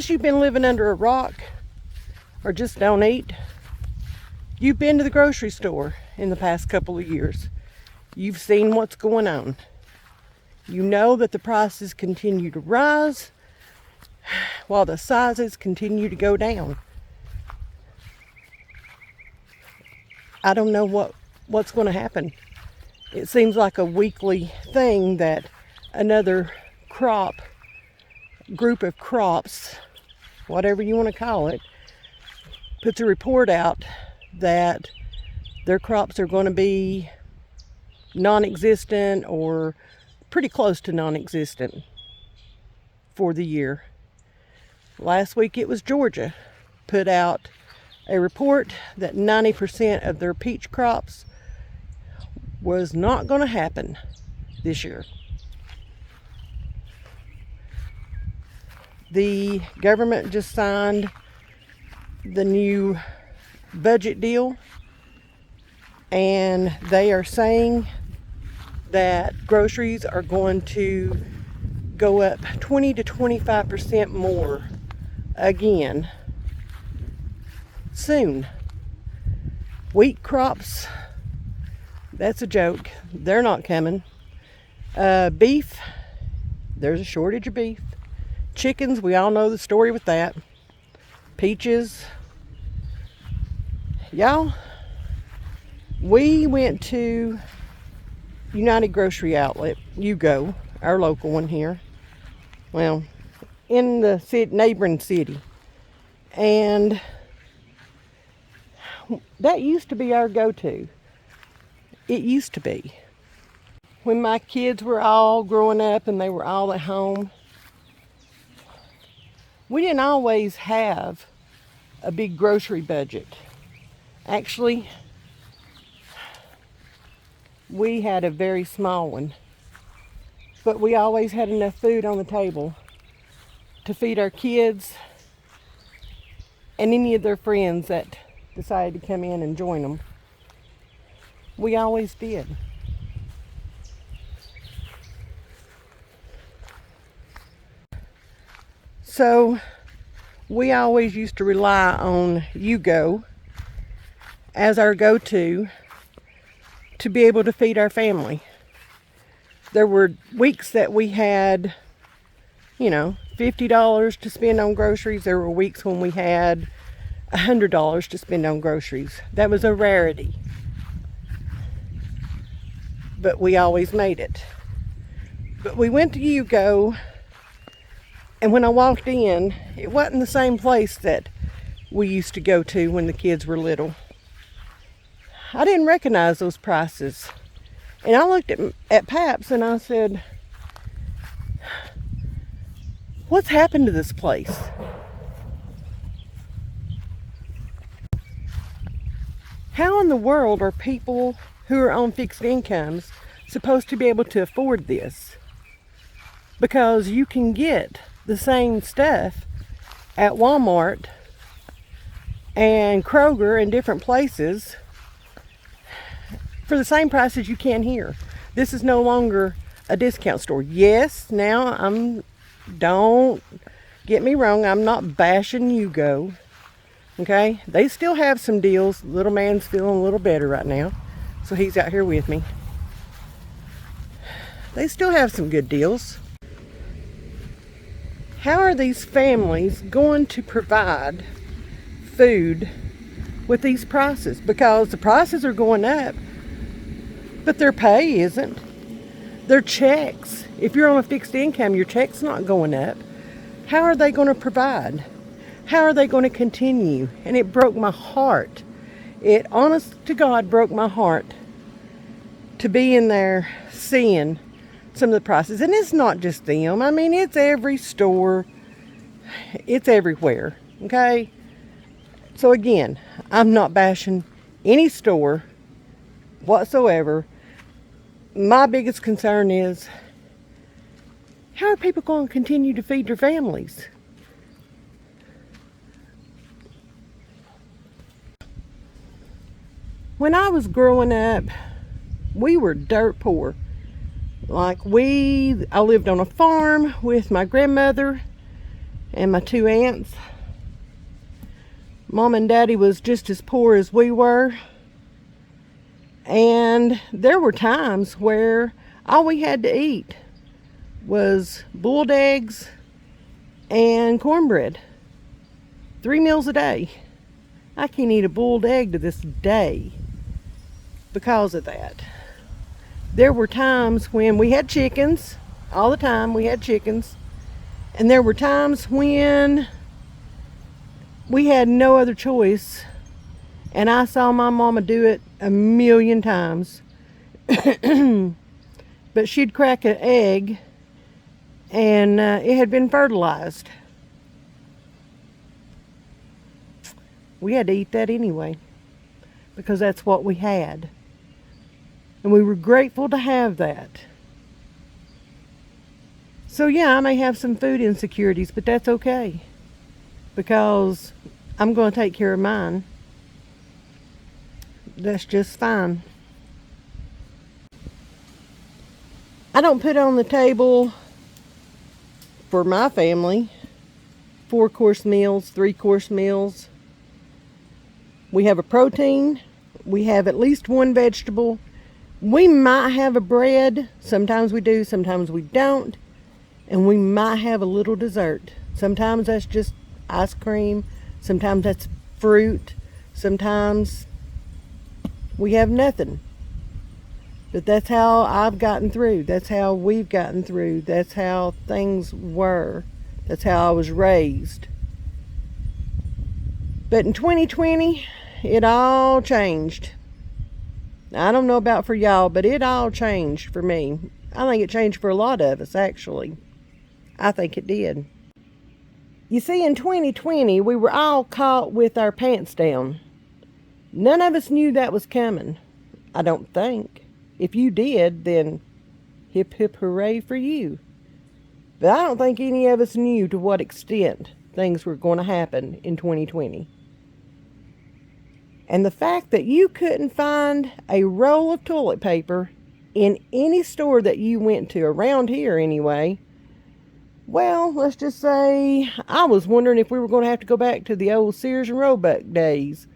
unless you've been living under a rock or just don't eat, you've been to the grocery store in the past couple of years. You've seen what's going on. You know that the prices continue to rise while the sizes continue to go down. I don't know what's going to happen. It seems like a weekly thing that another group of crops, whatever you want to call it, puts a report out that their crops are going to be non-existent or pretty close to non-existent for the year. Last week it was Georgia put out a report that 90% of their peach crops was not going to happen this year. The government just signed the new budget deal, and they are saying that groceries are going to go up 20 to 25% more again soon. Wheat crops, that's a joke. They're not coming. Beef, there's a shortage of beef. Chickens, we all know the story with that. Peaches. Y'all, we went to United Grocery Outlet, Yugo, our local one here. Well, in the neighboring city. And that used to be our go-to. It used to be. When my kids were all growing up and they were all at home, we didn't always have a big grocery budget. Actually, we had a very small one. But we always had enough food on the table to feed our kids and any of their friends that decided to come in and join them. We always did. So we always used to rely on Yugo as our go-to to be able to feed our family. There were weeks that we had, $50 to spend on groceries. There were weeks when we had $100 to spend on groceries. That was a rarity. But we always made it. But we went to Yugo, and when I walked in, it wasn't the same place that we used to go to when the kids were little. I didn't recognize those prices. And I looked at Paps and I said, what's happened to this place? How in the world are people who are on fixed incomes supposed to be able to afford this? Because you can get the same stuff at Walmart and Kroger and different places for the same price as you can here. This is no longer a discount store. Yes, now don't get me wrong, I'm not bashing Yugo. Okay? They still have some deals. Little man's feeling a little better right now, so he's out here with me. They still have some good deals. How are these families going to provide food with these prices? Because the prices are going up, but their pay isn't. Their checks, if you're on a fixed income, your check's not going up. How are they going to provide? How are they going to continue? And it broke my heart. It, honest to God, broke my heart to be in there seeing some of the prices. And it's not just them. I mean, it's every store. It's everywhere. Okay? So again, I'm not bashing any store whatsoever. My biggest concern is, how are people going to continue to feed their families? When I was growing up, we were dirt poor. I lived on a farm with my grandmother, and my two aunts. Mom and Daddy was just as poor as we were. And there were times where all we had to eat was boiled eggs and cornbread. 3 meals a day. I can't eat a boiled egg to this day because of that. There were times when we had chickens. All the time we had chickens. And there were times when we had no other choice. And I saw my mama do it a million times. But she'd crack an egg and it had been fertilized. We had to eat that anyway because that's what we had. And we were grateful to have that. So yeah, I may have some food insecurities, but that's okay because I'm going to take care of mine. That's just fine. I don't put on the table for my family 4-course meals, 3-course meals. We have a protein. We have at least one vegetable. We might have a bread. Sometimes we do, sometimes we don't. And we might have a little dessert. Sometimes that's just ice cream. Sometimes that's fruit. Sometimes we have nothing. But that's how I've gotten through. That's how we've gotten through. That's how things were. That's how I was raised. But in 2020, it all changed. I don't know about for y'all, but it all changed for me. I think it changed for a lot of us, actually. I think it did. You see, in 2020, we were all caught with our pants down. None of us knew that was coming, I don't think. If you did, then hip hip hooray for you. But I don't think any of us knew to what extent things were going to happen in 2020. And the fact that you couldn't find a roll of toilet paper in any store that you went to, around here anyway, well, let's just say I was wondering if we were going to have to go back to the old Sears and Roebuck days.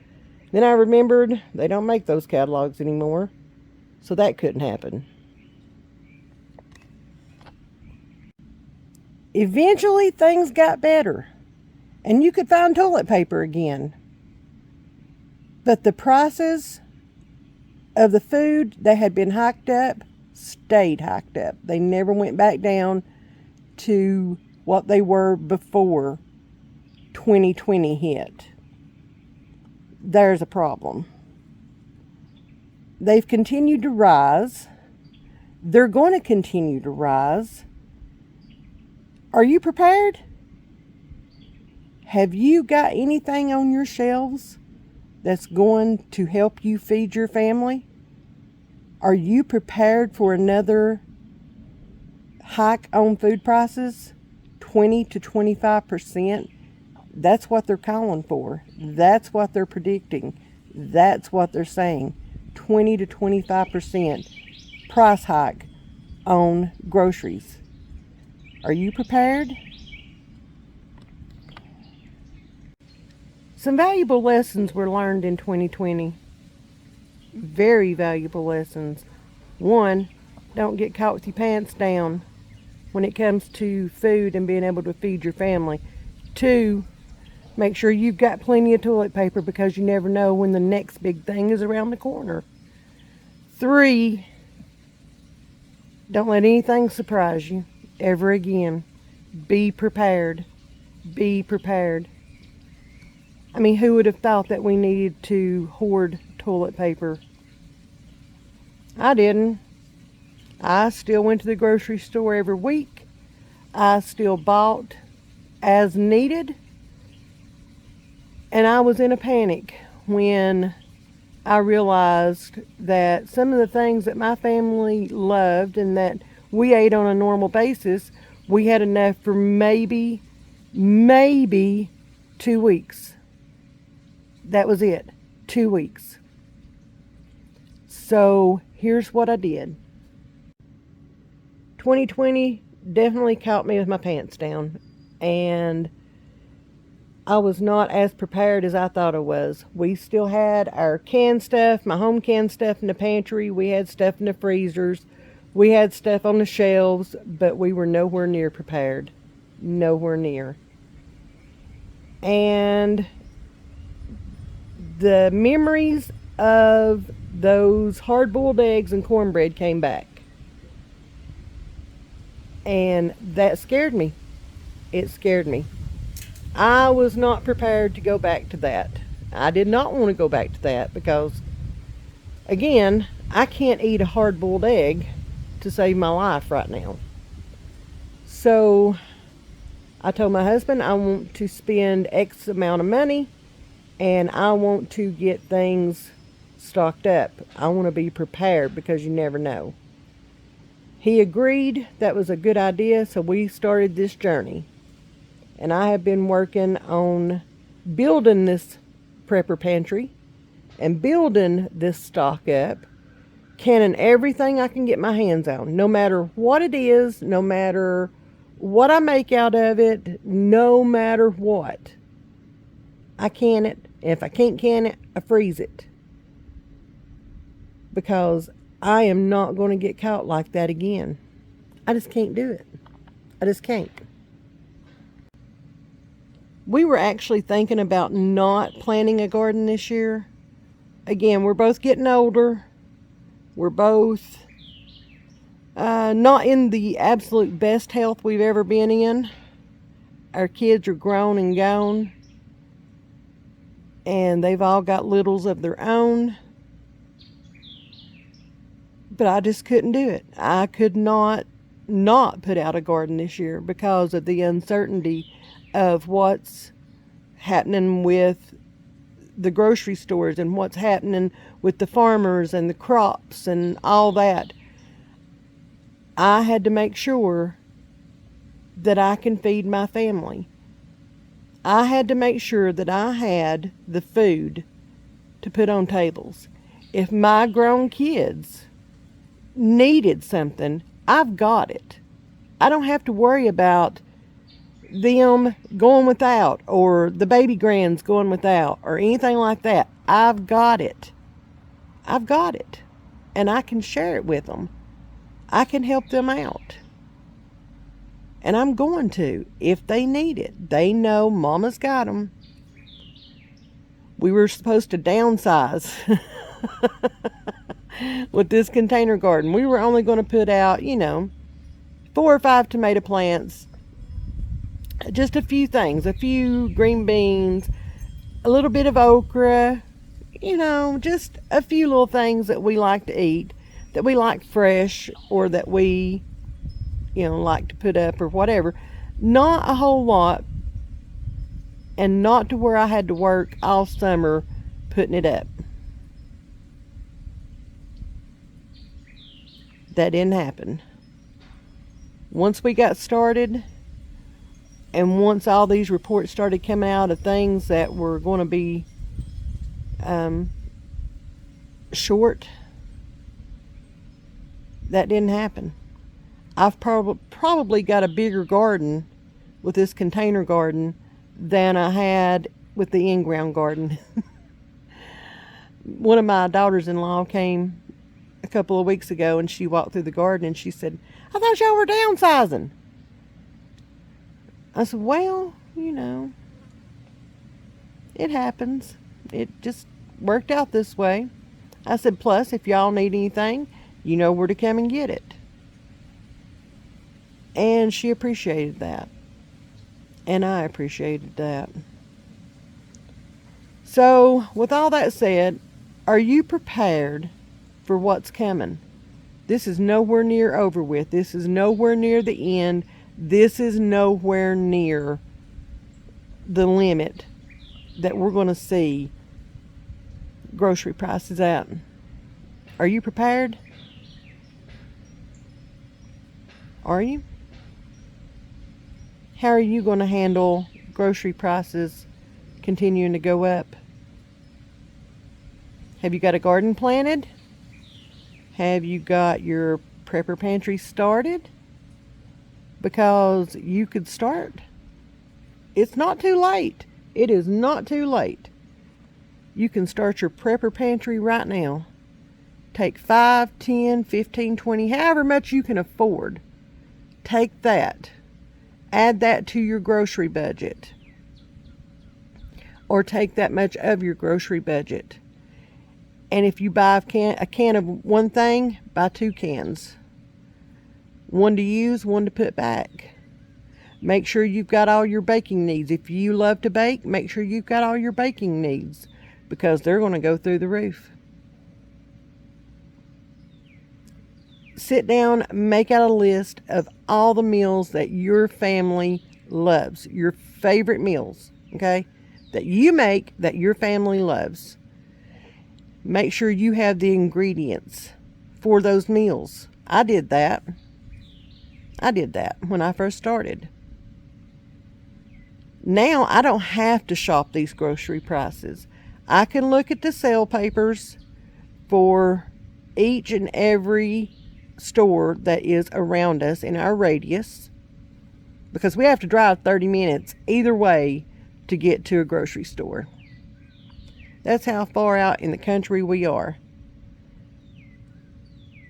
Then I remembered they don't make those catalogs anymore, so that couldn't happen. Eventually, things got better, and you could find toilet paper again. But the prices of the food that had been hiked up stayed hiked up. They never went back down to what they were before 2020 hit. There's a problem. They've continued to rise. They're going to continue to rise. Are you prepared? Have you got anything on your shelves that's going to help you feed your family? Are you prepared for another hike on food prices? 20 to 25%? That's what they're calling for. That's what they're predicting. That's what they're saying. 20 to 25% price hike on groceries. Are you prepared? Some valuable lessons were learned in 2020. Very valuable lessons. One, don't get caught with your pants down when it comes to food and being able to feed your family. Two, make sure you've got plenty of toilet paper because you never know when the next big thing is around the corner. Three, don't let anything surprise you ever again. Be prepared. Be prepared. I mean, who would have thought that we needed to hoard toilet paper? I didn't. I still went to the grocery store every week. I still bought as needed. And I was in a panic when I realized that some of the things that my family loved and that we ate on a normal basis, we had enough for maybe 2 weeks. That was it. 2 weeks. So here's what I did. 2020 definitely caught me with my pants down. And I was not as prepared as I thought I was. We still had our canned stuff, my home canned stuff in the pantry. We had stuff in the freezers. We had stuff on the shelves, but we were nowhere near prepared. Nowhere near. And the memories of those hard-boiled eggs and cornbread came back. And that scared me. It scared me. I was not prepared to go back to that. I did not want to go back to that because, again, I can't eat a hard-boiled egg to save my life right now. So I told my husband I want to spend X amount of money and I want to get things stocked up. I want to be prepared because you never know. He agreed that was a good idea, so we started this journey. And I have been working on building this prepper pantry and building this stock up, canning everything I can get my hands on, no matter what it is, no matter what I make out of it, no matter what. I can it. If I can't can it, I freeze it. Because I am not going to get caught like that again. I just can't do it. I just can't. We were actually thinking about not planting a garden this year. Again, we're both getting older. We're both not in the absolute best health we've ever been in. Our kids are grown and gone. And they've all got littles of their own. But I just couldn't do it. I could not put out a garden this year because of the uncertainty of what's happening with the grocery stores and what's happening with the farmers and the crops and all that. I had to make sure that I can feed my family. I had to make sure that I had the food to put on tables. If my grown kids needed something, I've got it. I don't have to worry about them going without or the baby grands going without or anything like that. I've got it. I've got it. And I can share it with them. I can help them out. And I'm going to if they need it. They know Mama's got them. We were supposed to downsize with this container garden. We were only going to put out, 4 or 5 tomato plants. Just a few things, a few green beans, a little bit of okra, just a few little things that we like to eat, that we like fresh, or that we, like to put up or whatever. Not a whole lot, and not to where I had to work all summer putting it up. That didn't happen. Once we got started, and once all these reports started coming out of things that were going to be short, that didn't happen. I've probably got a bigger garden with this container garden than I had with the in-ground garden. One of my daughters-in-law came a couple of weeks ago and she walked through the garden and she said, "I thought y'all were downsizing." I said, "Well, it happens. It just worked out this way." I said, "Plus, if y'all need anything, you know where to come and get it." And she appreciated that. And I appreciated that. So, with all that said, are you prepared for what's coming? This is nowhere near over with. This is nowhere near the end. This is nowhere near the limit that we're going to see grocery prices at. Are you prepared? Are you? How are you going to handle grocery prices continuing to go up? Have you got a garden planted? Have you got your prepper pantry started? Because you could start. It's not too late. It is not too late. You can start your prepper pantry right now. Take 5, 10, 15, 20, however much you can afford. Take that. Add that to your grocery budget. Or take that much of your grocery budget. And if you buy a can of one thing, buy 2 cans. One to use, one to put back. Make sure you've got all your baking needs. If you love to bake, make sure you've got all your baking needs, because they're going to go through the roof. Sit down, make out a list of all the meals that your family loves, your favorite meals, okay, that you make that your family loves. Make sure you have the ingredients for those meals. I did that when I first started. Now I don't have to shop these grocery prices. I can look at the sale papers for each and every store that is around us in our radius, because we have to drive 30 minutes either way to get to a grocery store. That's how far out in the country we are.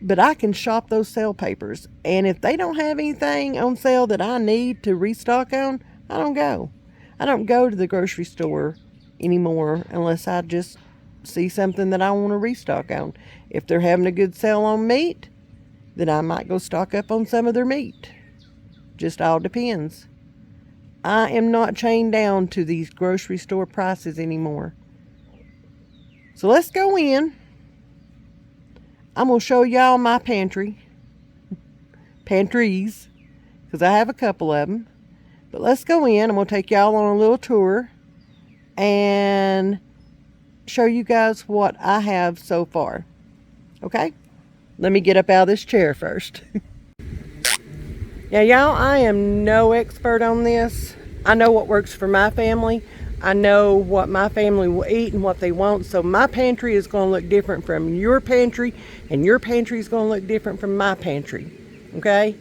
But I can shop those sale papers, and if they don't have anything on sale that I need to restock on, I don't go. I don't go to the grocery store anymore unless I just see something that I want to restock on. If they're having a good sale on meat, then I might go stock up on some of their meat. Just all depends. I am not chained down to these grocery store prices anymore. So let's go in. I'm going to show y'all my pantries, because I have a couple of them. But let's go in. I'm going to take y'all on a little tour and show you guys what I have so far. Okay? Let me get up out of this chair first. Now, y'all, I am no expert on this. I know what works for my family. I know what my family will eat and what they want. So my pantry is going to look different from your pantry, and your pantry is going to look different from my pantry. Okay?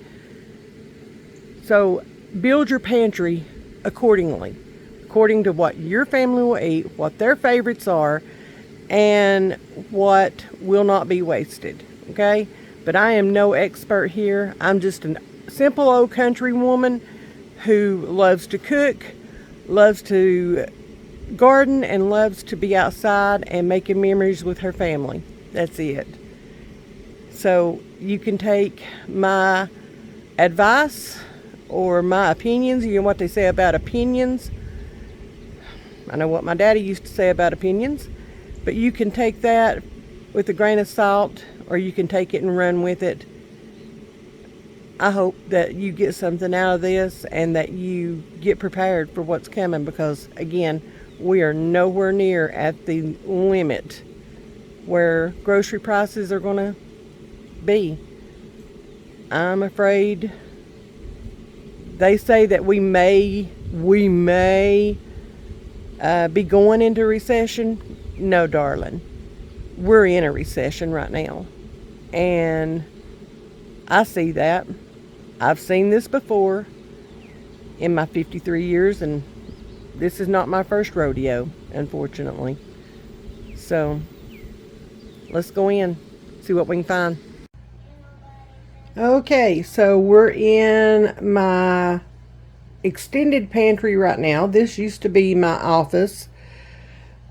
So build your pantry accordingly, according to what your family will eat, what their favorites are, and what will not be wasted. Okay? But I am no expert here. I'm just a simple old country woman who loves to cook, loves to garden, and loves to be outside and making memories with her family. That's it. So you can take my advice or my opinions. You know what they say about opinions. I know what my daddy used to say about opinions. But you can take that with a grain of salt, or you can take it and run with it. I hope that you get something out of this and that you get prepared for what's coming, because, again, we are nowhere near at the limit where grocery prices are going to be. I'm afraid they say that we may be going into recession. No, darling. We're in a recession right now. And I see that. I've seen this before in my 53 years, and this is not my first rodeo, unfortunately. So let's go in, see what we can find. Okay, so we're in my extended pantry right now. This used to be my office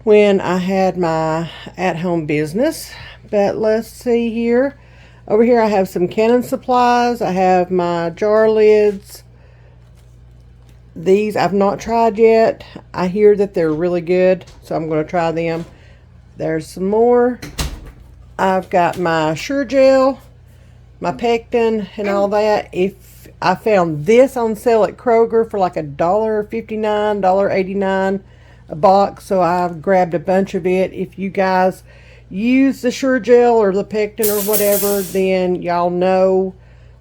when I had my at-home business. But let's see here. Over here I have some canning supplies. I have my jar lids. These I've not tried yet. I hear that they're really good, so I'm going to try them. There's some more. I've got my Sure Gel, my pectin, and all that. If I found this on sale at Kroger for like $1.59, $1.89 a box, so I've grabbed a bunch of it. If you guys use the Sure Gel or the pectin or whatever, then y'all know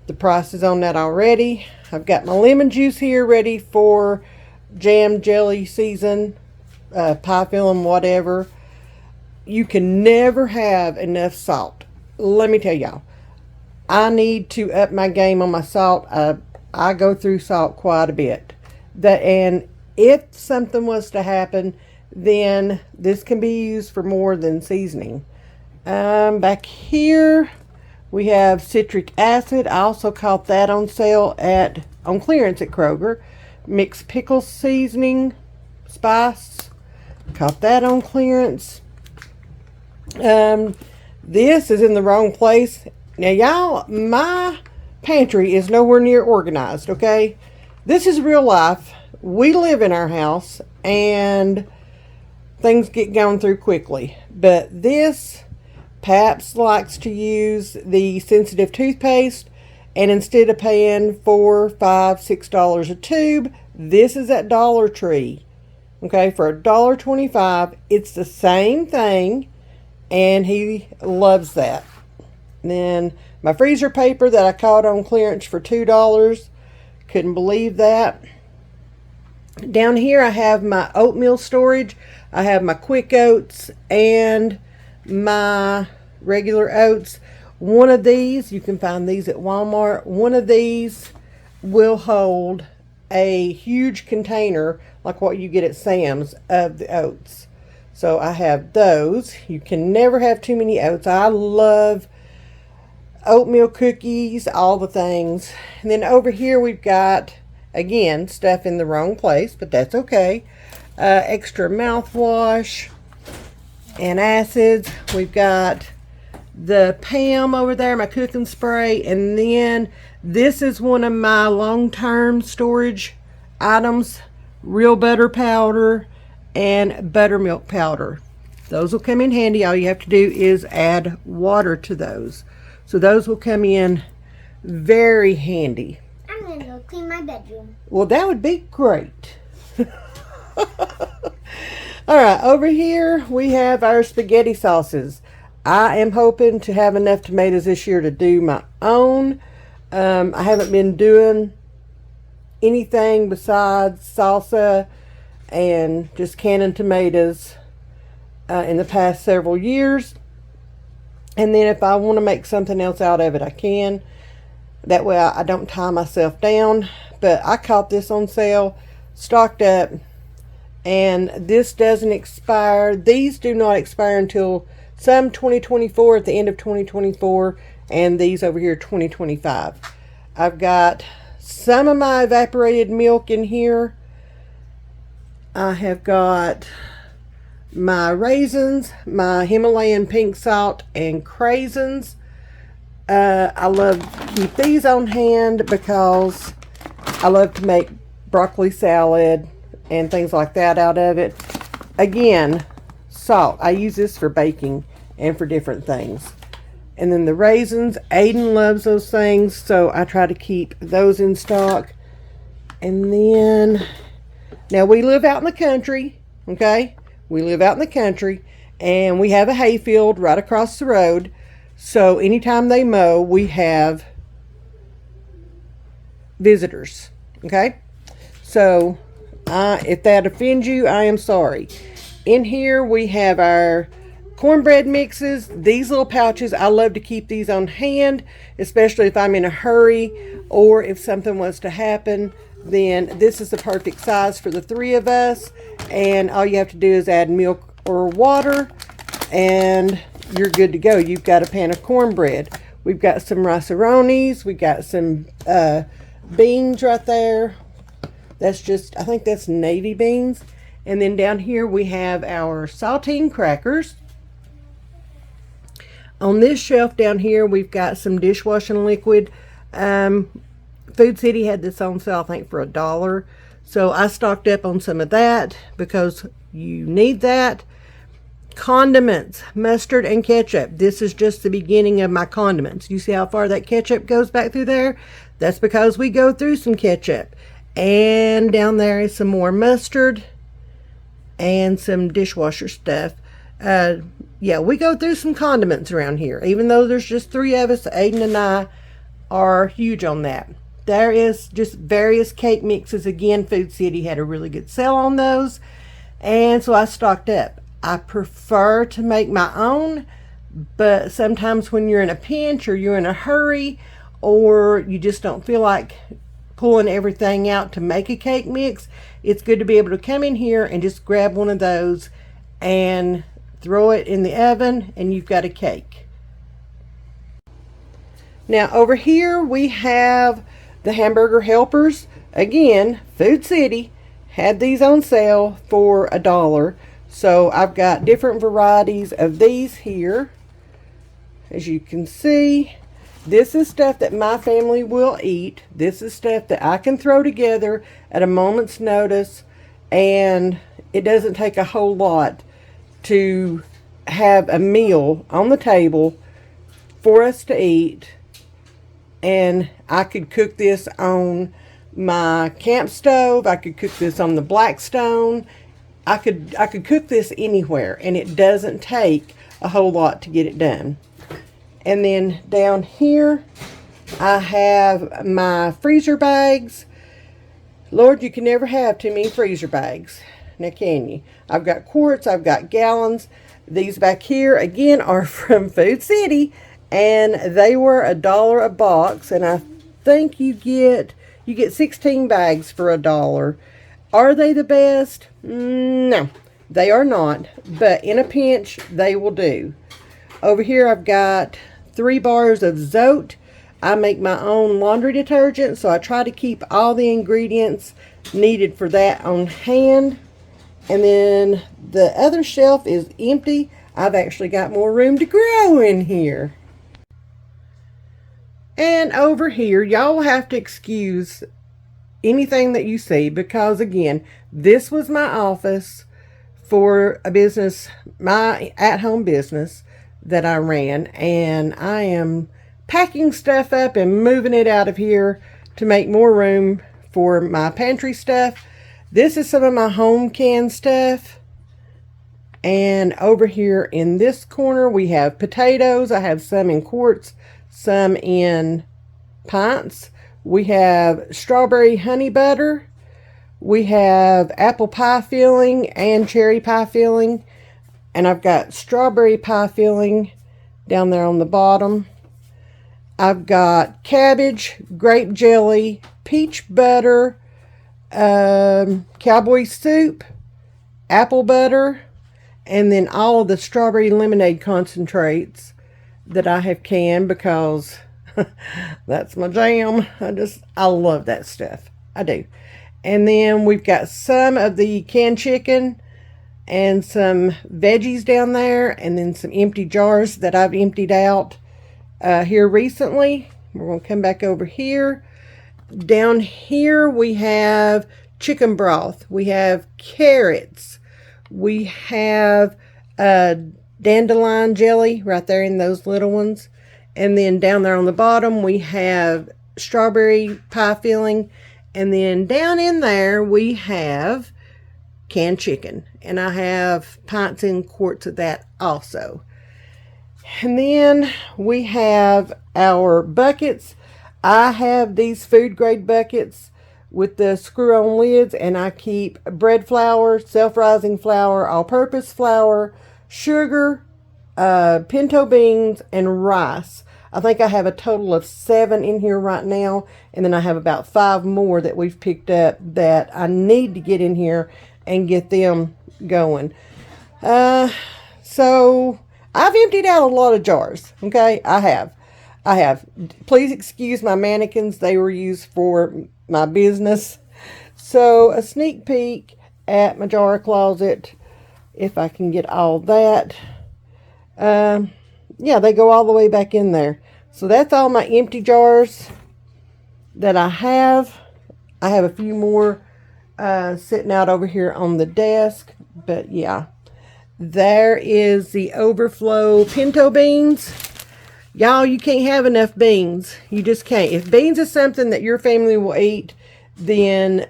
the prices on that already. I've got my lemon juice here ready for jam jelly season, pie filling, whatever. You can never have enough salt. Let me tell y'all, I need to up my game on my salt. I go through salt quite a bit. And if something was to happen, then this can be used for more than seasoning. Back here we have citric acid. I also caught that on sale on clearance at Kroger. Mixed pickle seasoning, spice. Caught that on clearance. This is in the wrong place. Now, y'all, my pantry is nowhere near organized, okay? This is real life. We live in our house, and things get gone through quickly. But this, Paps likes to use the sensitive toothpaste, and instead of paying $4, $5, $6 a tube, this is at Dollar Tree. Okay, for $1.25, it's the same thing, and he loves that. And then my freezer paper that I caught on clearance for $2. Couldn't believe that. Down here I have my oatmeal storage. I have my quick oats and my regular oats. One of these, you can find these at Walmart. One of these will hold a huge container like what you get at Sam's of the oats. So I have those. You can never have too many oats. I love oatmeal cookies, all the things. And then over here we've got, again, stuff in the wrong place, but that's okay. Extra mouthwash and acids. We've got the Pam over there, my cooking spray, and then this is one of my long-term storage items, real butter powder and buttermilk powder. Those will come in handy. All you have to do is add water to those. So those will come in very handy. I'm going to go clean my bedroom. Well, that would be great. All right, over here we have our spaghetti sauces. I am hoping to have enough tomatoes this year to do my own. I haven't been doing anything besides salsa and just canning tomatoes in the past several years. And then if I want to make something else out of it, I can. That way I don't tie myself down. But I caught this on sale, stocked up, and this doesn't expire. These do not expire until some 2024, at the end of 2024, and these over here 2025. I've got some of my evaporated milk in here. I have got my raisins, my Himalayan pink salt, and craisins. I love to keep these on hand because I love to make broccoli salad and things like that out of it. Again, salt. I use this for baking and for different things. And then the raisins, Aiden loves those things, so I try to keep those in stock. And then, now we live out in the country, okay? We live out in the country, and we have a hayfield right across the road. So anytime they mow, we have visitors, okay? So if that offends you, I am sorry. In here we have our cornbread mixes. These little pouches, I love to keep these on hand, especially if I'm in a hurry or if something was to happen. Then this is the perfect size for the three of us, and all you have to do is add milk or water and you're good to go. You've got a pan of cornbread. We've got some rice-a-ronis. We've got some beans right there. That's just, I think that's navy beans. And then down here we have our saltine crackers. On this shelf down here, we've got some dishwashing liquid. Food City had this on sale, I think, for $1. So I stocked up on some of that because you need that. Condiments, mustard and ketchup. This is just the beginning of my condiments. You see how far that ketchup goes back through there? That's because we go through some ketchup. And down there is some more mustard and some dishwasher stuff. Yeah, we go through some condiments around here. Even though there's just three of us, Aiden and I are huge on that. There is just various cake mixes. Again, Food City had a really good sale on those. And so I stocked up. I prefer to make my own, but sometimes when you're in a pinch or you're in a hurry or you just don't feel like pulling everything out to make a cake mix, it's good to be able to come in here and just grab one of those and throw it in the oven, and you've got a cake. Now over here we have the hamburger helpers. Again, Food City had these on sale for $1. So I've got different varieties of these here. As you can see, this is stuff that my family will eat. This is stuff that I can throw together at a moment's notice, and it doesn't take a whole lot to have a meal on the table for us to eat. And I could cook this on my camp stove. I could cook this on the Blackstone. I could cook this anywhere, and it doesn't take a whole lot to get it done. And then down here, I have my freezer bags. Lord, you can never have too many freezer bags. Now, can you? I've got quarts, I've got gallons. These back here, again, are from Food City, and they were $1 a box. And I think you get 16 bags for $1. Are they the best? No, they are not. But in a pinch, they will do. Over here, I've got 3 bars of Zote. I make my own laundry detergent, so I try to keep all the ingredients needed for that on hand. And then the other shelf is empty. I've actually got more room to grow in here. And over here, y'all will have to excuse anything that you see, because again, this was my office for a business, my at-home business that I ran, and I am packing stuff up and moving it out of here to make more room for my pantry stuff. This is some of my home canned stuff. And over here in this corner we have potatoes. I have some in quarts, some in pints. We have strawberry honey butter. We have apple pie filling and cherry pie filling. And I've got strawberry pie filling down there on the bottom. I've got cabbage, grape jelly, peach butter, cowboy soup, apple butter, and then all of the strawberry lemonade concentrates that I have canned, because that's my jam. I love that stuff. I do. And then we've got some of the canned chicken and some veggies down there, and then some empty jars that I've emptied out here recently. We're going to come back over here. Down here we have chicken broth. We have carrots. We have dandelion jelly right there in those little ones. And then down there on the bottom we have strawberry pie filling. And then down in there we have canned chicken, and I have pints and quarts of that also. And then we have our buckets. I have these food grade buckets with the screw on lids, and I keep bread flour, self-rising flour, all-purpose flour, sugar, pinto beans, and rice. I think I have a total of 7 in here right now, and then I have about 5 more that we've picked up that I need to get in here and get them going. So I've emptied out a lot of jars. Okay, I have. Please excuse my mannequins. They were used for my business. So a sneak peek at my jar closet, if I can get all that. Yeah, they go all the way back in there. So that's all my empty jars that I have. I have a few more sitting out over here on the desk, but yeah, there is the overflow pinto beans. Y'all, you can't have enough beans. You just can't. If beans is something that your family will eat, then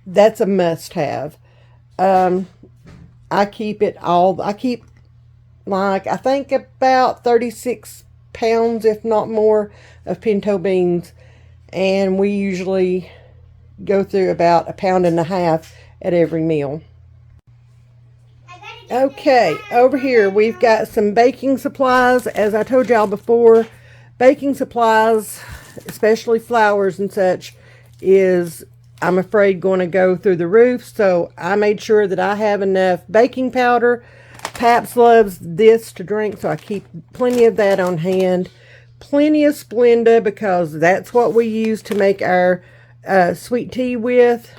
that's a must-have. I keep like, I think about 36 pounds, if not more, of pinto beans, and we usually go through about 1.5 pounds at every meal. Okay, over here we've got some baking supplies. As I told y'all before, baking supplies, especially flours and such, is, I'm afraid, going to go through the roof. So I made sure that I have enough baking powder. Paps loves this to drink, so I keep plenty of that on hand. Plenty of Splenda, because that's what we use to make our sweet tea with.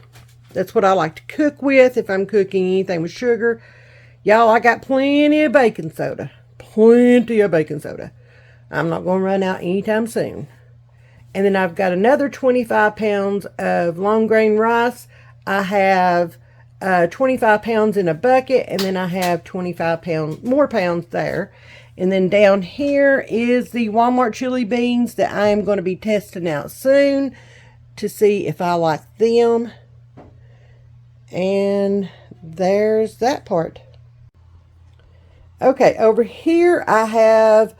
That's what I like to cook with if I'm cooking anything with sugar. Y'all, I got plenty of baking soda. Plenty of baking soda. I'm not going to run out anytime soon. And then I've got another 25 pounds of long grain rice. I have 25 pounds in a bucket, and then I have 25 more pounds there. And then down here is the Walmart chili beans that I am going to be testing out soon to see if I like them. And there's that part. Okay, over here I have,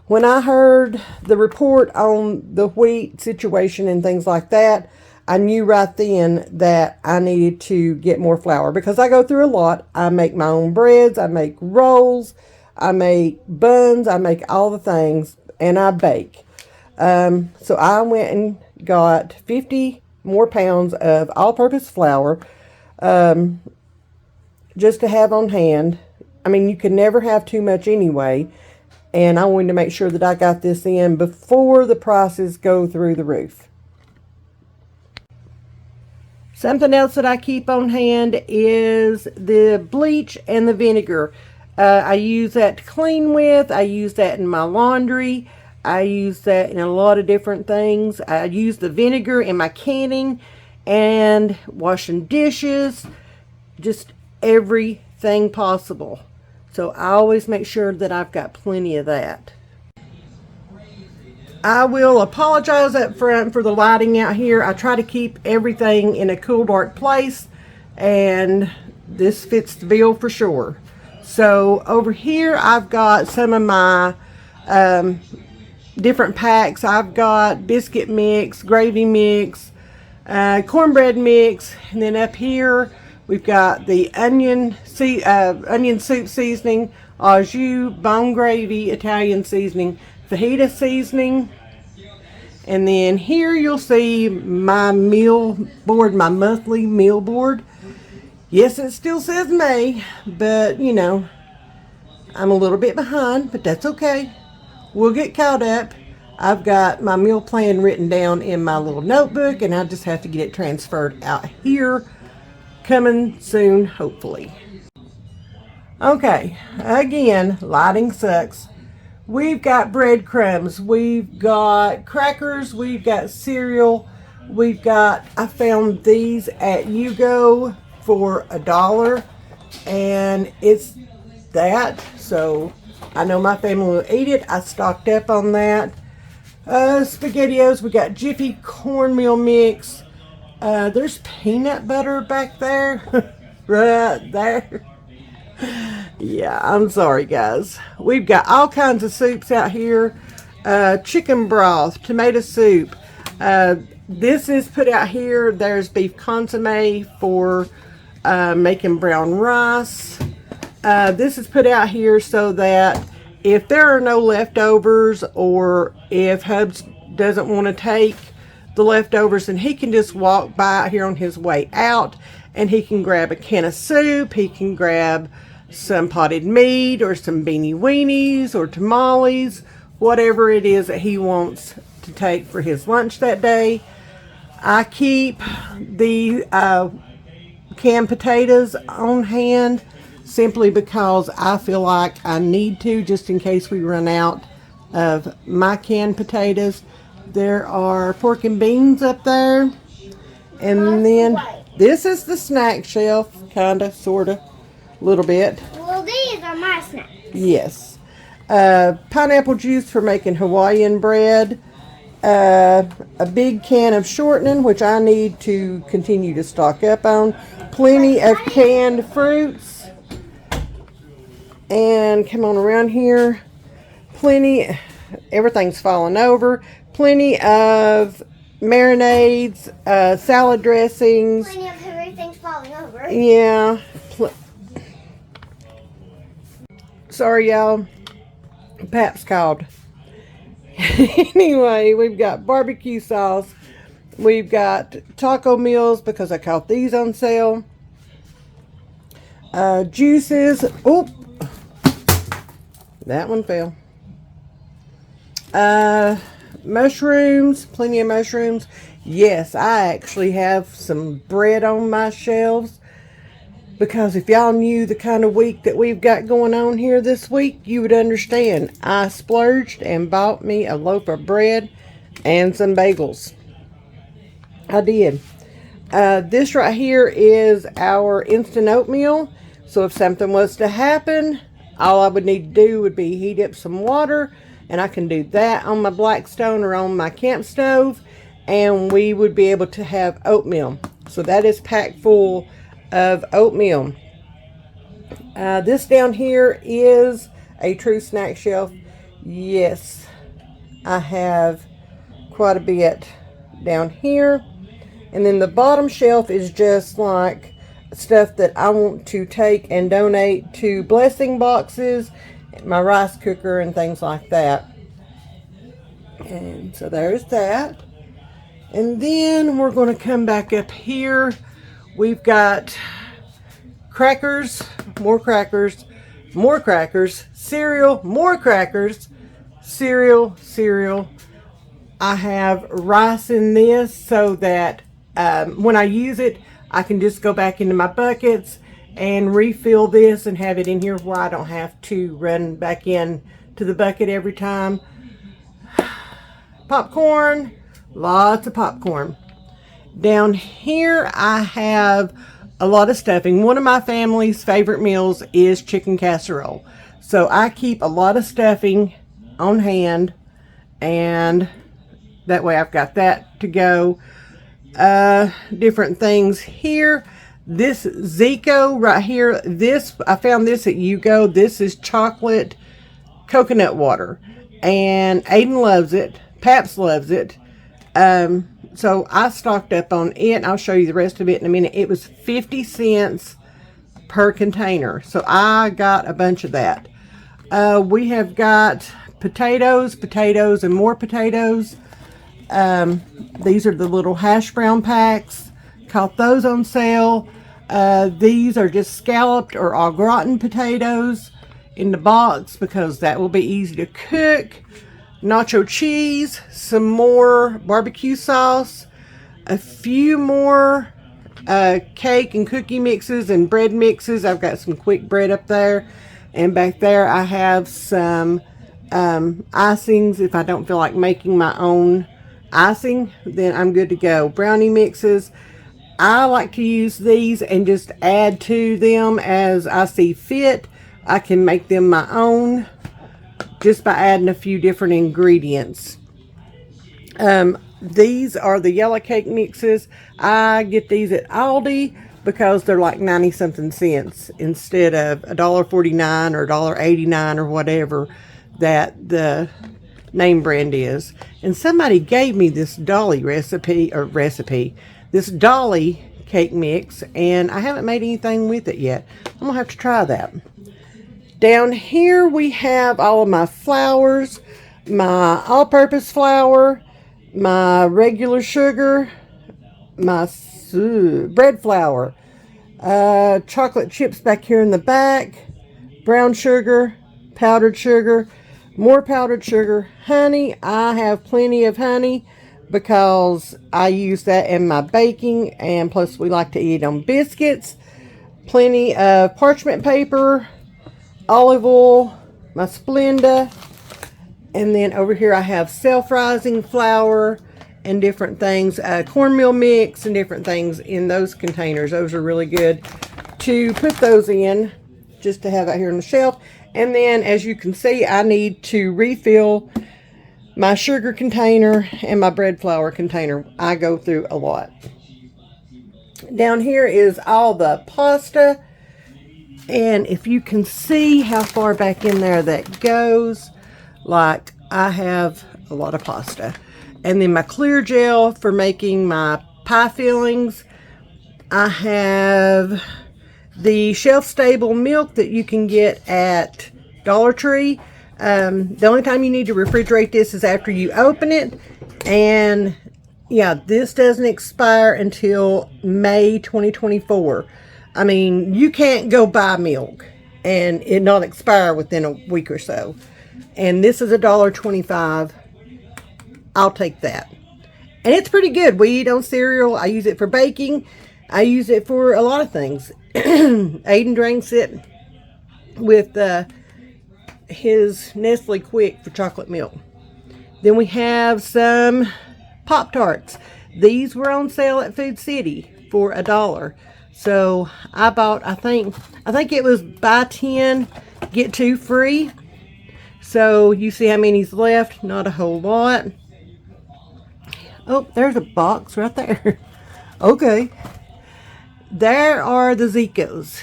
when I heard the report on the wheat situation and things like that, I knew right then that I needed to get more flour, because I go through a lot. I make my own breads, I make rolls, I make buns, I make all the things, and I bake. So I went and got 50 more pounds of all-purpose flour just to have on hand. I mean, you can never have too much anyway. And I wanted to make sure that I got this in before the prices go through the roof. Something else that I keep on hand is the bleach and the vinegar. I use that to clean with. I use that in my laundry. I use that in a lot of different things. I use the vinegar in my canning and washing dishes. Just everything possible. So I always make sure that I've got plenty of that. I will apologize up front for the lighting out here. I try to keep everything in a cool, dark place, and this fits the bill for sure. So over here I've got some of my different packs. I've got biscuit mix, gravy mix, cornbread mix, and then up here we've got the onion soup seasoning, au jus, bone gravy, Italian seasoning, fajita seasoning. And then here you'll see my meal board, my monthly meal board. Yes, it still says May, but you know, I'm a little bit behind, but that's okay. We'll get caught up. I've got my meal plan written down in my little notebook, and I just have to get it transferred out here. Coming soon, hopefully. Okay, again, lighting sucks. We've got breadcrumbs, we've got crackers, we've got cereal, we've got, I found these at Yugo for $1, and it's that, so I know my family will eat it. I stocked up on that. SpaghettiOs, we got Jiffy cornmeal mix. There's peanut butter back there. Right there. Yeah, I'm sorry guys. We've got all kinds of soups out here. Chicken broth, tomato soup. This is put out here. There's beef consomme for making brown rice. This is put out here so that if there are no leftovers, or if Hubs doesn't want to take the leftovers, and he can just walk by out here on his way out, and he can grab a can of soup, he can grab some potted meat or some beanie weenies or tamales, whatever it is that he wants to take for his lunch that day. I keep the canned potatoes on hand simply because I feel like I need to, just in case we run out of my canned potatoes. There are pork and beans up there. And then this is the snack shelf, kinda, sorta, a little bit. Well, these are my snacks. Yes. Pineapple juice for making Hawaiian bread. A big can of shortening, which I need to continue to stock up on. Plenty of canned fruits. And come on around here. Plenty, everything's falling over. Plenty of marinades, salad dressings. Plenty of everything's falling over. Yeah. Sorry, y'all. Pap's called. Anyway, we've got barbecue sauce, We've got taco meals because I caught these on sale. Juices. Oop. That one fell. Mushrooms. Plenty of mushrooms. Yes, I actually have some bread on my shelves. Because if y'all knew the kind of week that we've got going on here this week, you would understand. I splurged and bought me a loaf of bread and some bagels. I did. This right here is our instant oatmeal. So if something was to happen, all I would need to do would be heat up some water. And I can do that on my Blackstone or on my camp stove. And we would be able to have oatmeal. So that is packed full of oatmeal. This down here is a true snack shelf. Yes, I have quite a bit down here. And then the bottom shelf is just like stuff that I want to take and donate to blessing boxes, my rice cooker and things like that. And so there's that. And then we're going to come back up here. We've got crackers, more crackers, more crackers, cereal, more crackers, cereal. I have rice in this so that when I use it, I can just go back into my buckets and refill this and have it in here where I don't have to run back in to the bucket every time. Popcorn, lots of popcorn. Down here I have a lot of stuffing. One of my family's favorite meals is chicken casserole. So I keep a lot of stuffing on hand, and that way I've got that to go. Different things here. This Zico right here, I found this at Yugo. This is chocolate coconut water, and Aiden loves it. Paps loves it. So I stocked up on it. I'll show you the rest of it in a minute. It was 50 cents per container. So I got a bunch of that. We have got potatoes, and more potatoes. These are the little hash brown packs. Caught those on sale. These are just scalloped or au gratin potatoes in the box because that will be easy to cook. Nacho cheese, some more barbecue sauce, a few more cake and cookie mixes and bread mixes. I've got some quick bread up there, and back there I have some icings. If I don't feel like making my own icing, then I'm good to go. Brownie mixes. I like to use these and just add to them as I see fit. I can make them my own just by adding a few different ingredients. These are the yellow cake mixes. I get these at Aldi because they're like 90 something cents instead of $1.49 or $1.89 or whatever that the name brand is. And somebody gave me this Dolly recipe, this Dolly cake mix, and I haven't made anything with it yet. I'm gonna have to try that. Down here we have all of my flours, my all-purpose flour, my regular sugar, my bread flour, chocolate chips back here in the back, brown sugar, powdered sugar, more powdered sugar, honey. I have plenty of honey because I use that in my baking, and plus we like to eat on biscuits. Plenty of parchment paper, olive oil, my Splenda, and then over here I have self-rising flour and different things, cornmeal mix and different things in those containers. Those are really good to put those in, just to have out here on the shelf. And then as you can see, I need to refill my sugar container and my bread flour container. I go through a lot. Down here is all the pasta. And if you can see how far back in there that goes, like I have a lot of pasta. And then my clear gel for making my pie fillings. I have the shelf-stable milk that you can get at Dollar Tree. The only time you need to refrigerate this is after you open it. And Yeah, this doesn't expire until May 2024. I mean, you can't go buy milk and it not expire within a week or so. And this is $1.25. I'll take that. And it's pretty good. We eat on cereal. I use it for baking. I use it for a lot of things. Aiden drinks it with his Nestle Quick for chocolate milk. Then we have some Pop-Tarts. These were on sale at Food City for $1. So I bought, I think it was buy 10, get 2 free. So you see how many's left. Not a whole lot. Oh, there's a box right there. Okay. There are the Zicos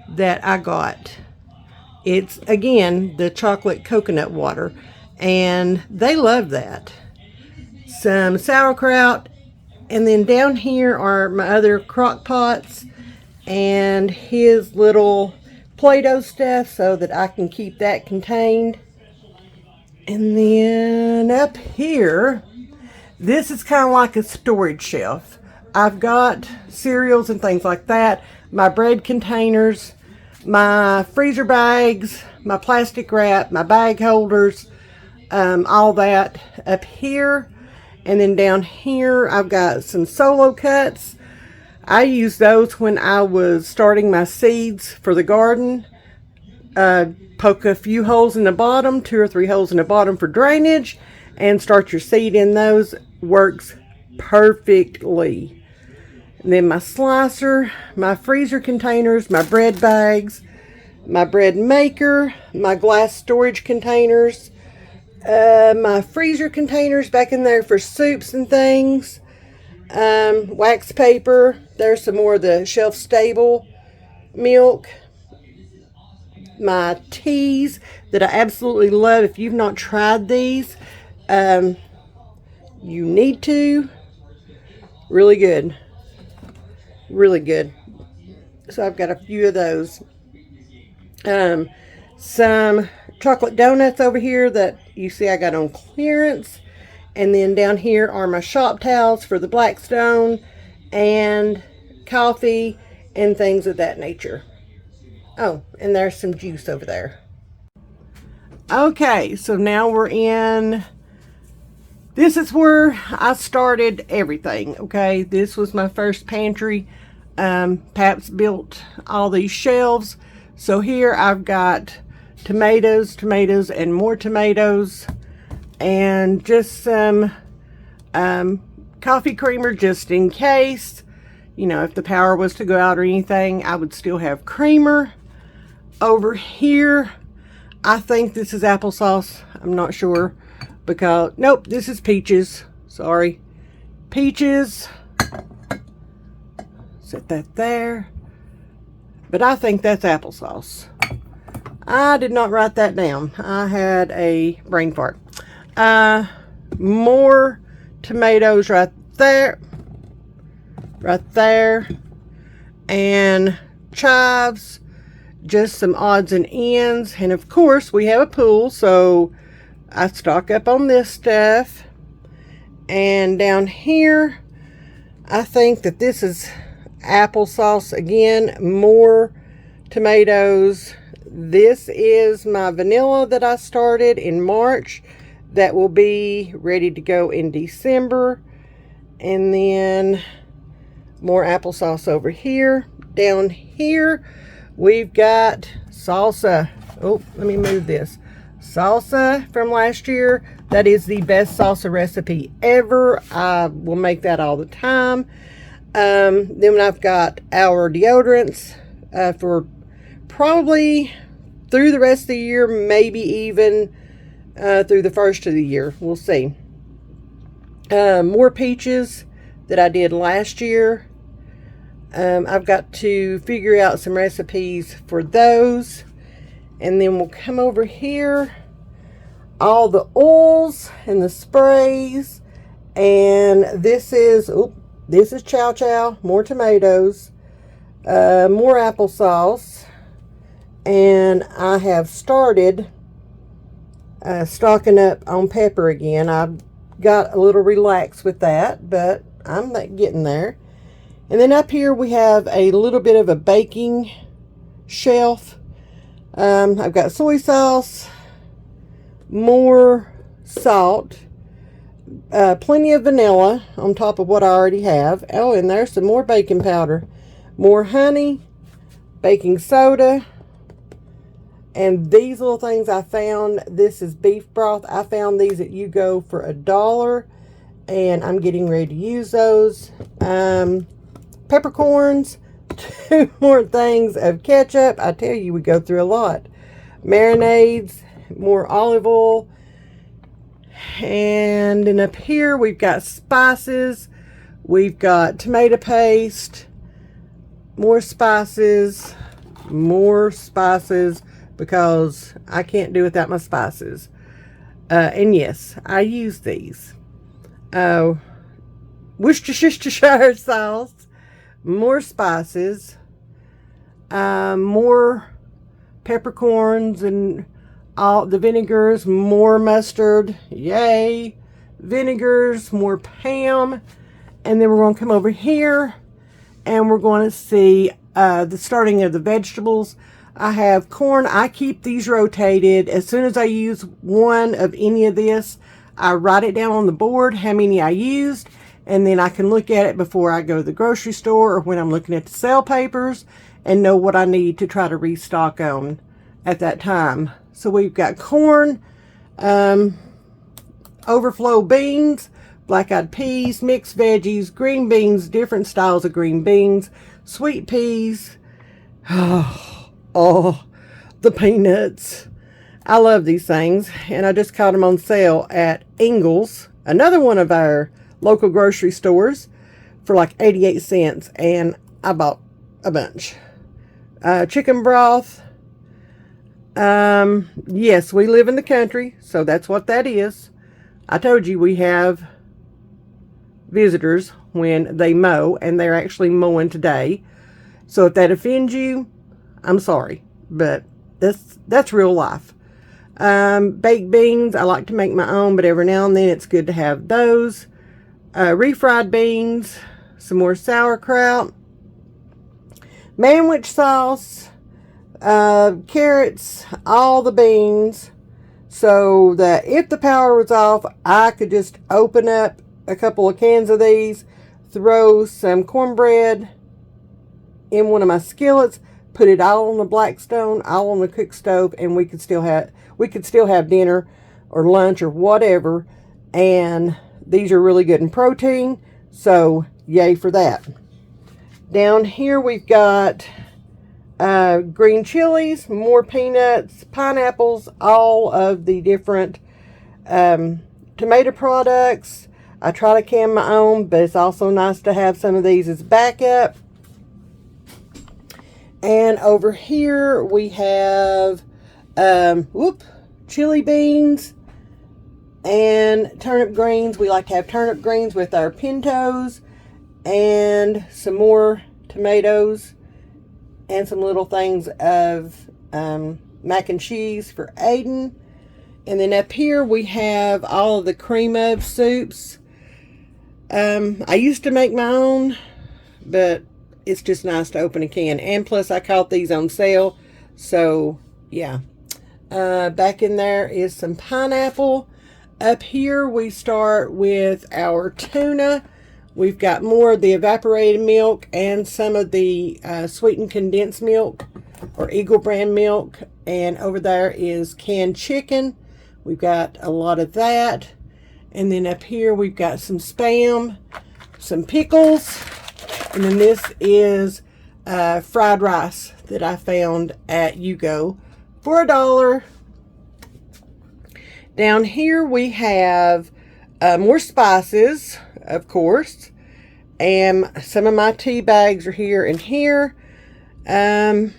that I got. It's, again, the chocolate coconut water. And they love that. Some sauerkraut. And then down here are my other crock pots. And his little Play-Doh stuff so that I can keep that contained. And then up here, this is kind of like a storage shelf. I've got cereals and things like that, my bread containers, my freezer bags, my plastic wrap, my bag holders, all that up here. And then down here, I've got some solo cuts. I used those when I was starting my seeds for the garden. Poke a few holes in the bottom, 2 or 3 holes in the bottom for drainage, and start your seed in those. Works perfectly. And then my slicer, my freezer containers, my bread bags, my bread maker, my glass storage containers, my freezer containers back in there for soups and things, wax paper. There's some more of the shelf stable milk, my teas that I absolutely love. If you've not tried these, you need to. Really good. Really good. So I've got a few of those. Some chocolate donuts over here that you see I got on clearance. And then down here are my shop towels for the Blackstone and coffee and things of that nature. Oh, and there's some juice over there. Okay, so now we're in... This is where I started everything, okay? This was my first pantry. Paps built all these shelves. So here I've got tomatoes, and more tomatoes. And just some coffee creamer just in case. You know, if the power was to go out or anything, I would still have creamer. Over here, I think this is applesauce. I'm not sure. Because, nope, this is peaches. Sorry. Peaches. Set that there. But I think that's applesauce. I did not write that down. I had a brain fart. More tomatoes right there. Right there. And chives. Just some odds and ends. And of course, we have a pool, so I stock up on this stuff. And down here, I think that this is applesauce again. More tomatoes. This is my vanilla that I started in March. That will be ready to go in December. And then more applesauce over here. Down here, we've got salsa. Oh, let me move this. Salsa from last year. That is the best salsa recipe ever. I will make that all the time. Then I've got our deodorants for probably through the rest of the year, maybe even through the first of the year. We'll see. More peaches that I did last year. I've got to figure out some recipes for those. And then we'll come over here. All the oils and the sprays. And this is chow chow. More tomatoes. More applesauce. And I have started stocking up on pepper again. I got a little relaxed with that, but I'm not getting there. And then up here we have a little bit of a baking shelf. I've got soy sauce, more salt, plenty of vanilla on top of what I already have. Oh, and there's some more baking powder, more honey, baking soda, and these little things I found. This is beef broth. I found these at Yugo for $1, and I'm getting ready to use those. Peppercorns, 2 more things of ketchup. I tell you, we go through a lot. Marinades, more olive oil. And then up here we've got spices. We've got tomato paste, more spices, because I can't do without my spices. And yes, I use these. Worcestershire sauce, more spices, more peppercorns and all the vinegars, more mustard, yay, vinegars, more Pam, and then we're going to come over here and we're going to see the starting of the vegetables. I have corn. I keep these rotated. As soon as I use one of any of this, I write it down on the board how many I used, and then I can look at it before I go to the grocery store or when I'm looking at the sale papers and know what I need to try to restock on at that time. So we've got corn, overflow beans, black-eyed peas, mixed veggies, green beans, different styles of green beans, sweet peas. Oh, the peanuts. I love these things, and I just caught them on sale at Ingles, another one of our local grocery stores, for like 88 cents, and I bought a bunch. Chicken broth. Yes, we live in the country, so that's what that is. I told you we have visitors when they mow, and they're actually mowing today. So if that offends you, I'm sorry, but that's real life. Baked beans, I like to make my own, but every now and then it's good to have those. Refried beans, some more sauerkraut, manwich sauce, carrots, all the beans, so that if the power was off, I could just open up a couple of cans of these, throw some cornbread in one of my skillets, put it all on the Blackstone, all on the cook stove, and we could still have dinner or lunch or whatever. And these are really good in protein, so yay for that. Down here we've got green chilies, more peanuts, pineapples, all of the different tomato products. I try to can my own, but it's also nice to have some of these as backup. And over here we have chili beans and turnip greens. We like to have turnip greens with our pintos, and some more tomatoes, and some little things of mac and cheese for Aiden. And then up here we have all of the cream of soups. I used to make my own, but it's just nice to open a can. And plus I caught these on sale, so yeah. Back in there is some pineapple. Up here we start with our tuna. We've got more of the evaporated milk and some of the sweetened condensed milk or Eagle brand milk. And over there is canned chicken. We've got a lot of that. And then up here we've got some Spam, some pickles, and then this is fried rice that I found at Yugo for $1. Down here we have more spices, of course, and some of my tea bags are here and here. I'm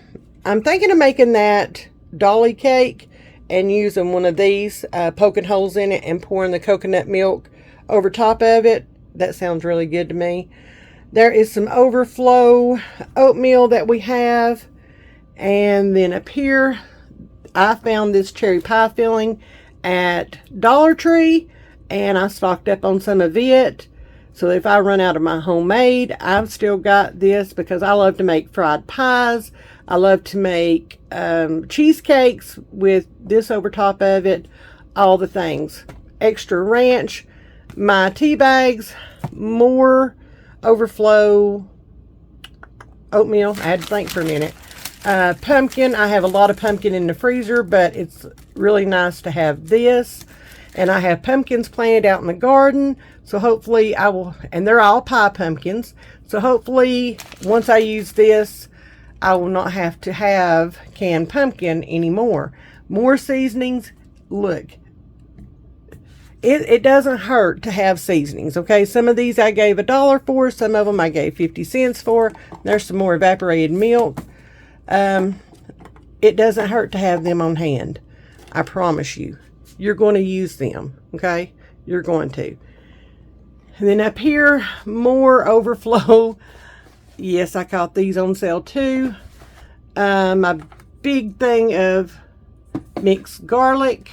thinking of making that dolly cake and using one of these, poking holes in it and pouring the coconut milk over top of it. That sounds really good to me. There is some overflow oatmeal that we have. And then up here, I found this cherry pie filling at Dollar Tree. and I stocked up on some of it. So if I run out of my homemade, I've still got this because I love to make fried pies. I love to make cheesecakes with this over top of it. All the things. Extra ranch. My tea bags. More overflow oatmeal. I had to think for a minute. Pumpkin. I have a lot of pumpkin in the freezer, but it's really nice to have this. And I have pumpkins planted out in the garden. So hopefully I will, and they're all pie pumpkins. So hopefully once I use this, I will not have to have canned pumpkin anymore. More seasonings. Look, it doesn't hurt to have seasonings, okay? Some of these I gave $1 for. Some of them I gave 50 cents for. There's some more evaporated milk. It doesn't hurt to have them on hand. I promise you. You're going to use them, okay? You're going to. And then up here, more overflow. Yes, I caught these on sale too. My big thing of mixed garlic,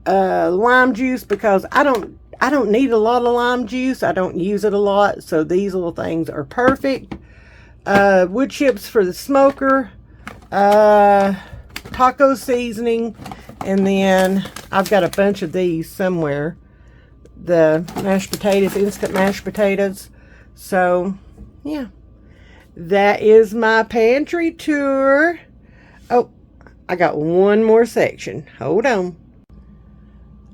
lime juice, because I don't need a lot of lime juice. I don't use it a lot, so these little things are perfect. Wood chips for the smoker, taco seasoning, and then I've got a bunch of these somewhere. The mashed potatoes, instant mashed potatoes. So, yeah. That is my pantry tour. Oh, I got one more section. Hold on.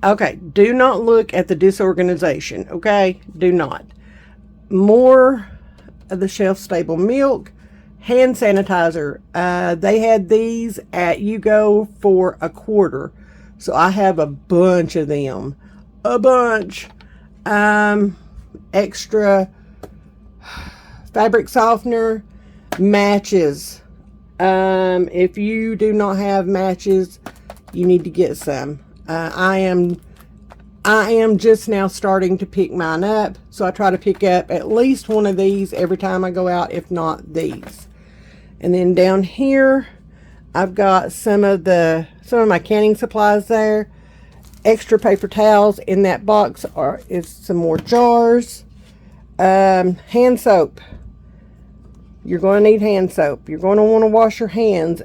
Okay, do not look at the disorganization, okay? Do not. More of the shelf-stable milk. Hand sanitizer. They had these at You-Go for $1. So I have a bunch of them. A bunch. Extra fabric softener. Matches. If you do not have matches, you need to get some. I am just now starting to pick mine up. So I try to pick up at least one of these every time I go out, if not these. And then down here, I've got some of my canning supplies there. Extra paper towels in that box is some more jars. Hand soap. You're going to need hand soap. You're going to want to wash your hands.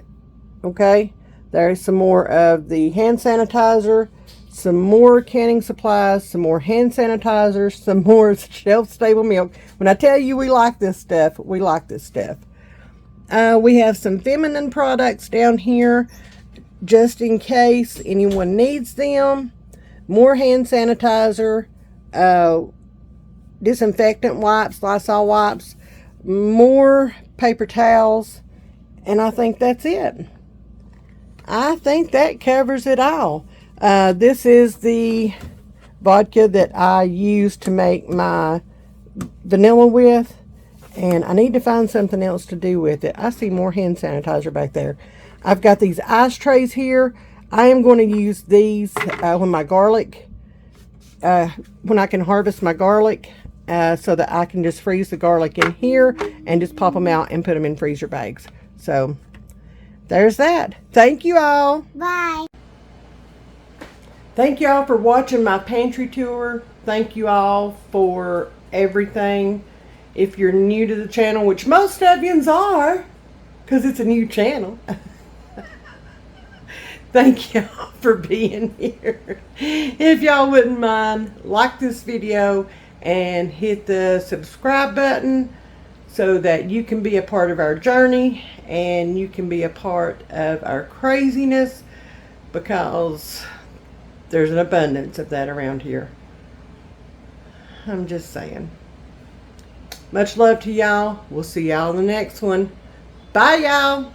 Okay? There's some more of the hand sanitizer. Some more canning supplies. Some more hand sanitizers. Some more shelf-stable milk. When I tell you we like this stuff, we like this stuff. We have some feminine products down here, just in case anyone needs them. More hand sanitizer, disinfectant wipes, Lysol wipes, more paper towels, and I think that's it. I think that covers it all. This is the vodka that I use to make my vanilla with. And I need to find something else to do with it. I see more hand sanitizer back there. I've got these ice trays here. I am going to use these when my garlic, when I can harvest my garlic, so that I can just freeze the garlic in here and just pop them out and put them in freezer bags. So there's that. Thank you all. Bye. Thank you all for watching my pantry tour. Thank you all for everything. If you're new to the channel, which most of yous are, because it's a new channel. Thank y'all for being here. If y'all wouldn't mind, like this video and hit the subscribe button so that you can be a part of our journey and you can be a part of our craziness, because there's an abundance of that around here. I'm just saying. Much love to y'all. We'll see y'all in the next one. Bye, y'all.